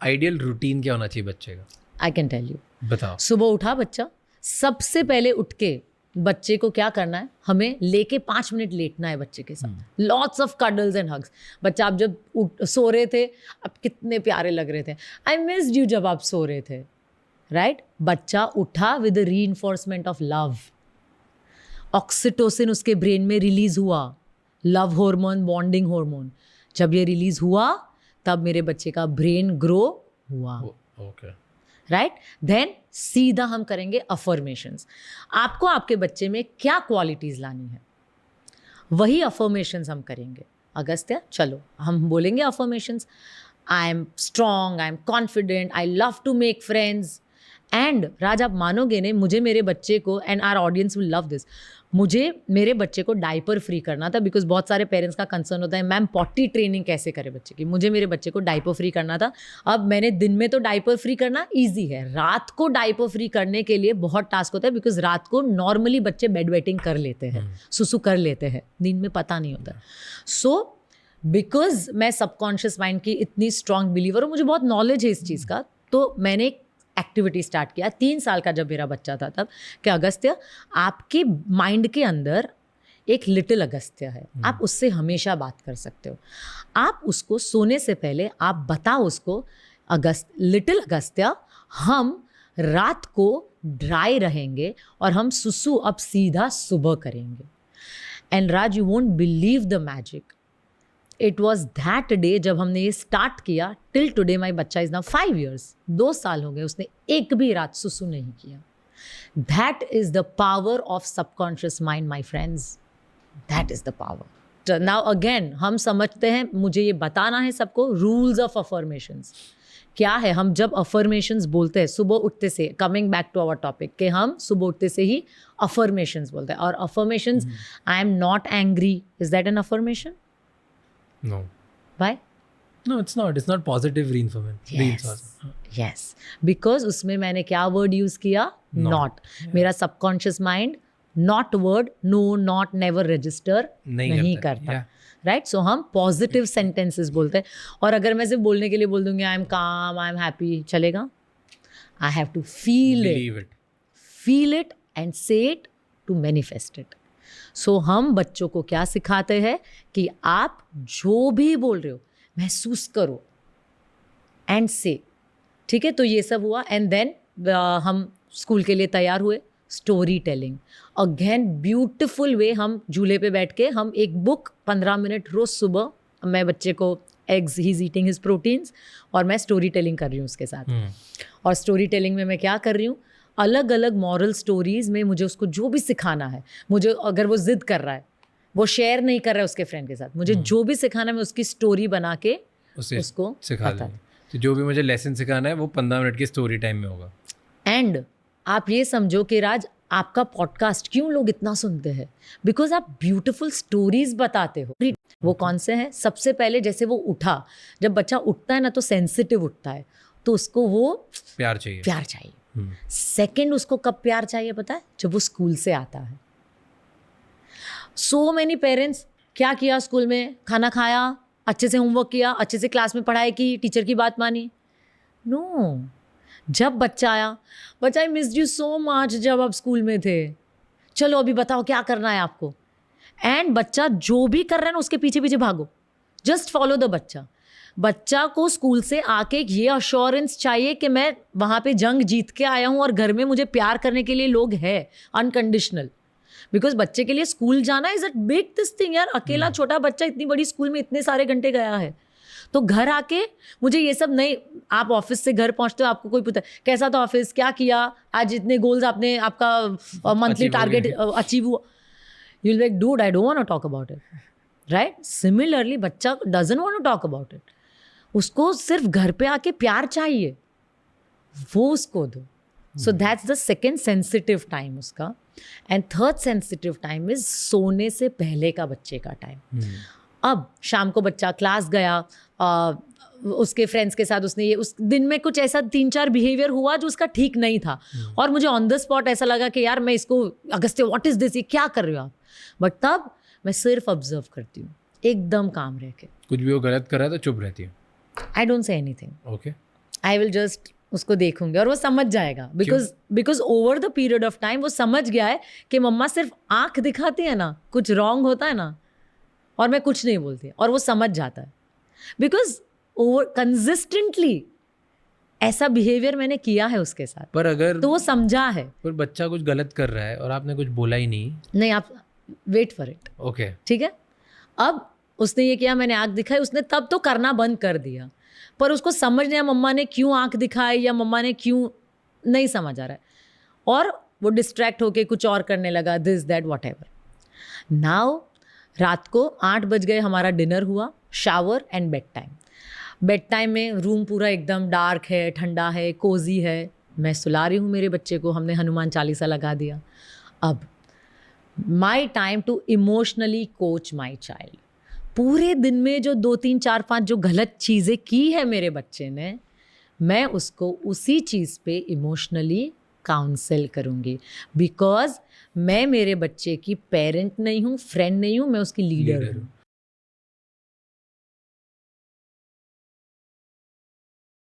Ideal routine क्या होना चाहिए बच्चे का? I can tell you. बताओ. सुबह उठा बच्चा, सबसे पहले उठ के बच्चे को क्या करना है, हमें लेके 5 मिनट लेटना है बच्चे के साथ. Lots of cuddles and hugs. बच्चा आप जब सो रहे थे, अब कितने प्यारे लग रहे थे. आई मिस्ड यू जब आप सो रहे थे, राइट? बच्चा उठा with reinforcement of love. Oxytocin उसके ब्रेन में रिलीज हुआ, लव हार्मोन, बॉन्डिंग हार्मोन. जब ये रिलीज हुआ तब मेरे बच्चे का ब्रेन ग्रो हुआ. ओके. राइट? देन सीधा हम करेंगे अफर्मेशंस. आपको आपके बच्चे में क्या क्वालिटीज लानी है, वही अफर्मेशंस हम करेंगे. अगस्त्य, चलो हम बोलेंगे affirmations. I am strong, I am confident, I love to make friends. And Raj, आप मानोगे नहीं, मुझे मेरे बच्चे को, and our audience will love this, मुझे मेरे बच्चे को डाइपर फ्री करना था. बिकॉज बहुत सारे पेरेंट्स का कंसर्न होता है, मैम पॉटी ट्रेनिंग कैसे करें बच्चे की. मुझे मेरे बच्चे को डाइपर फ्री करना था. अब मैंने दिन में तो डाइपर फ्री करना ईजी है, रात को डाइपर फ्री करने के लिए बहुत टास्क होता है. बिकॉज रात को नॉर्मली बच्चे बेड वेटिंग कर लेते हैं, सुसु कर लेते हैं, नींद में पता नहीं होता. सो बिकॉज मैं सबकॉन्शियस माइंड की इतनी स्ट्रांग बिलीवर हूँ, मुझे बहुत नॉलेज है इस चीज़ का, तो मैंने एक एक्टिविटी स्टार्ट किया 3 साल का जब मेरा बच्चा था तब, कि अगस्त्य, आपके माइंड के अंदर एक लिटिल अगस्त्य है, आप उससे हमेशा बात कर सकते हो. आप उसको सोने से पहले आप बताओ उसको, लिटिल अगस्त्य, हम रात को ड्राई रहेंगे और हम सुसु अब सीधा सुबह करेंगे. And Raj, you won't believe the magic. It was that day जब हमने ये स्टार्ट किया. टिल टुडे माई बच्चा इज नाउ 5 years. 2 साल हो गए, उसने एक भी रात सुसु नहीं किया. That is the power of subconscious mind my friends. That is the power. Now again हम समझते हैं, मुझे ये बताना है सबको, रूल्स ऑफ अफर्मेशंस क्या है. हम जब अफर्मेशंस बोलते हैं सुबह उठते से, coming back to our topic, कि हम सुबह उठते से ही अफर्मेशंस बोलते हैं. और affirmations, I am not angry, is that an affirmation? No. Why? No, it's not. It's not positive reinforcement. Yes. Because उसमें मैंने क्या वर्ड यूज किया? Not. मेरा subconscious mind not word, no, not, never register नहीं करता. Right? सो हम positive sentences बोलते हैं. और अगर मैं सिर्फ बोलने के लिए बोल दूंगी आई एम काम, आई एम हैप्पी, चलेगा? I have to feel it and say it to manifest it. So हम बच्चों को क्या सिखाते हैं कि आप जो भी बोल रहे हो महसूस करो एंड से. ठीक है? तो ये सब हुआ. एंड देन हम स्कूल के लिए तैयार हुए. Story telling again, beautiful way. हम झूले पे बैठ के हम एक बुक 15 मिनट रोज सुबह, मैं बच्चे को eggs, he is eating his proteins, और मैं स्टोरी टेलिंग कर रही हूँ उसके साथ. और स्टोरी टेलिंग में मैं क्या कर रही हूँ, अलग अलग मॉरल स्टोरीज में मुझे उसको जो भी सिखाना है, मुझे अगर वो जिद कर रहा है, वो शेयर नहीं कर रहा है उसके फ्रेंड के साथ, मुझे जो भी सिखाना है मैं उसकी स्टोरी बना के उसको सिखा दूँ. तो जो भी मुझे लेसन सिखाना है वो 15 मिनट की स्टोरी टाइम में होगा. एंड आप ये समझो कि राज, आपका पॉडकास्ट क्यों लोग इतना सुनते हैं? बिकॉज आप ब्यूटिफुल स्टोरीज बताते हो. वो कौन से हैं? सबसे पहले जैसे वो उठा, जब बच्चा उठता है ना तो सेंसिटिव उठता है, तो उसको वो प्यार चाहिए. सेकंड, उसको कब प्यार चाहिए पता है? जब वो स्कूल से आता है. सो मेनी पेरेंट्स क्या किया, स्कूल में खाना खाया, अच्छे से होमवर्क किया, अच्छे से क्लास में पढ़ाई की, टीचर की बात मानी. नो, जब बच्चा आया, बच्चा I missed you so much जब आप स्कूल में थे, चलो अभी बताओ क्या करना है आपको. एंड बच्चा जो भी कर रहा है ना उसके पीछे पीछे भागो, जस्ट फॉलो द बच्चा. बच्चा को स्कूल से आके ये अश्योरेंस चाहिए कि मैं वहाँ पे जंग जीत के आया हूँ और घर में मुझे प्यार करने के लिए लोग हैं, अनकंडीशनल. बिकॉज बच्चे के लिए स्कूल जाना is a big this thing यार. अकेला छोटा बच्चा इतनी बड़ी स्कूल में इतने सारे घंटे गया है, तो घर आके मुझे ये सब नहीं. आप ऑफिस से घर पहुँचते हो, आपको कोई पूछता है कैसा था ऑफिस, क्या किया आज, इतने गोल्स आपने, आपका मंथली टारगेट अचीव हुआ, you will like dude I don't want to talk about it. Right? Similarly बच्चा doesn't want to talk about it. उसको सिर्फ घर पे आके प्यार चाहिए, वो उसको दो. So that's the second sensitive time उसका. And third sensitive time is सोने से पहले का बच्चे का टाइम. अब शाम को बच्चा क्लास गया, उसके फ्रेंड्स के साथ उसने ये, उस दिन में कुछ ऐसा 3-4 बिहेवियर हुआ जो उसका ठीक नहीं था, और मुझे ऑन द स्पॉट ऐसा लगा कि यार मैं इसको, अगस्त्य व्हाट इज दिस, ये क्या कर रहे हो आप. बट तब मैं सिर्फ ऑब्जर्व करती हूँ, एकदम काम रह के. कुछ भी वो गलत कर रहा है तो चुप रहती है. I don't say anything. Okay. I will just उसको देखूंगी और वो समझ जाएगा, because over the period of time वो समझ गया है कि मम्मा सिर्फ आंख दिखाती है ना, कुछ रॉन्ग होता है ना और मैं कुछ नहीं बोलती, और वो समझ जाता है बिकॉज ओवर कंसिस्टेंटली ऐसा बिहेवियर मैंने किया है उसके साथ, पर अगर तो वो समझा है। पर बच्चा कुछ गलत कर रहा है और आपने कुछ बोला ही नहीं, आप वेट फॉर इट, ओके ठीक है। अब उसने ये किया, मैंने आंख दिखाई, उसने तब तो करना बंद कर दिया, पर उसको समझ नहीं आया मम्मा ने क्यों आंख दिखाई या मम्मा ने क्यों, नहीं समझ आ रहा है, और वो डिस्ट्रैक्ट होके कुछ और करने लगा, this that what ever. Now रात को 8 बज गए, हमारा डिनर हुआ, shower and bed time. Bed time में रूम पूरा एकदम डार्क है, ठंडा है, कोजी है, मैं सुला रही हूँ मेरे बच्चे को, हमने हनुमान चालीसा लगा दिया। अब my time to emotionally coach my child. पूरे दिन में जो 2 3 4 5 जो गलत चीज़ें की है मेरे बच्चे ने, मैं उसको उसी चीज़ पे इमोशनली काउंसल करूँगी, बिकॉज मैं मेरे बच्चे की पेरेंट नहीं हूँ, फ्रेंड नहीं हूँ, मैं उसकी लीडर हूँ।